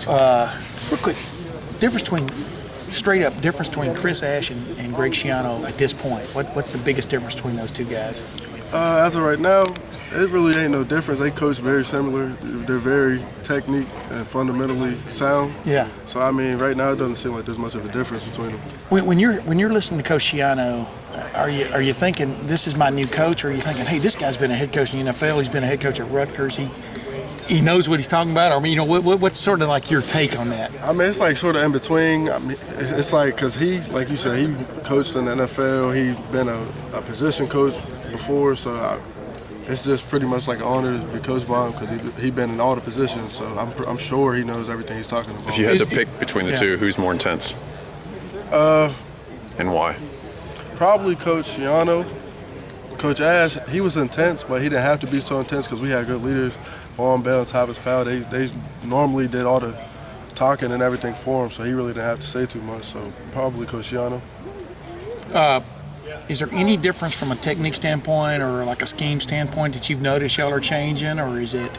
Real quick, straight up difference between Chris Ash and Greg Schiano at this point. What's the biggest difference between those two guys? As of right now, it really ain't no difference. They coach very similar. They're very technique and fundamentally sound. Yeah. So I mean, right now it doesn't seem like there's much of a difference between them. When you're listening to Coach Schiano, are you thinking this is my new coach, or are you thinking, hey, this guy's been a head coach in the NFL. He's been a head coach at Rutgers. He knows what he's talking about. I mean, what's sort of like your take on that? I mean, it's like sort of in between. I mean, it's like because he, like you said, he coached in the NFL. He been a position coach before, so it's just pretty much like an honor to be coached by him because he been in all the positions. So I'm sure he knows everything he's talking about. If you had to pick between the two, who's more intense? And why? Probably Coach Schiano. Coach Ash, he was intense, but he didn't have to be so intense because we had good leaders. Vaughn Bell and Thomas Powell, they normally did all the talking and everything for him, so he really didn't have to say too much. So probably Coach Schiano. Is there any difference from a technique standpoint or like a scheme standpoint that you've noticed y'all are changing, or is it?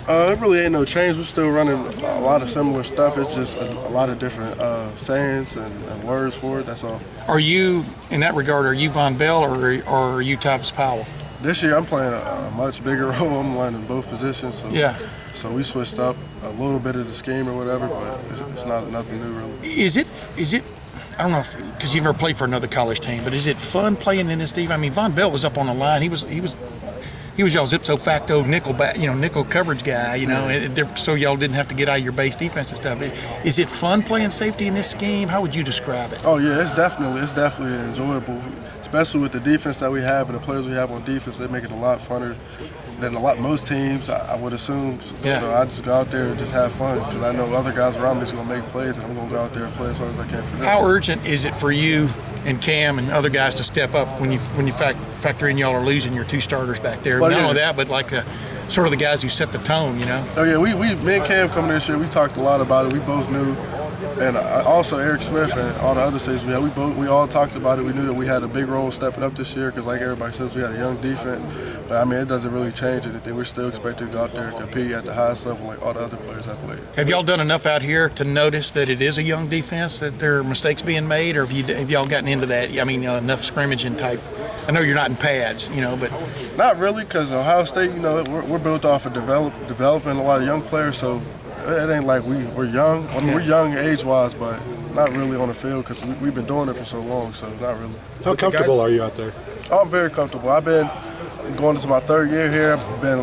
It really ain't no change. We're still running a lot of similar stuff. It's just a lot of different sayings and words for it. That's all. Are you, in that regard, are you Von Bell or are you Thomas Powell? This year I'm playing a much bigger role. I'm learning both positions. So, yeah. So we switched up a little bit of the scheme or whatever, but it's not nothing new really. Is it? I don't know because you've never played for another college team, but is it fun playing in this team? I mean, Von Bell was up on the line. He was y'all's ipso facto nickel coverage guy. So y'all didn't have to get out of your base defense and stuff. Is it fun playing safety in this scheme? How would you describe it? Oh yeah, it's definitely enjoyable, especially with the defense that we have and the players we have on defense. They make it a lot funner than most teams, I would assume. Yeah. So I just go out there and just have fun because I know other guys around me is going to make plays, and I'm going to go out there and play as hard as I can for them. How urgent is it for you and Cam and other guys to step up when you factor in y'all are losing your two starters back there? Well, Not yeah. only that, but like sort of the guys who set the tone, Oh yeah, me and Cam coming this year, we talked a lot about it. We both knew, and also Eric Smith and all the other safeties we all talked about it. We knew that we had a big role stepping up this year because, like everybody says, we had a young defense. But I mean, it doesn't really change anything. We're still expected to go out there and compete at the highest level like all the other players have played. Have y'all done enough out here to notice that it is a young defense, that there are mistakes being made, or have y'all gotten into that? I mean, enough scrimmaging type. I know you're not in pads, but not really, because Ohio State, we're built off of developing a lot of young players. So it ain't like we're young. I mean, we're young age-wise, but not really on the field because we've been doing it for so long. So not really. How comfortable are you out there? Oh, I'm very comfortable. I've been going into my third year here. I've been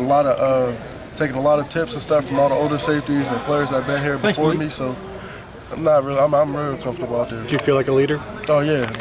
taking a lot of tips and stuff from all the older safeties and players that have been here before me. So I'm real comfortable out there. Do you feel like a leader? Oh yeah,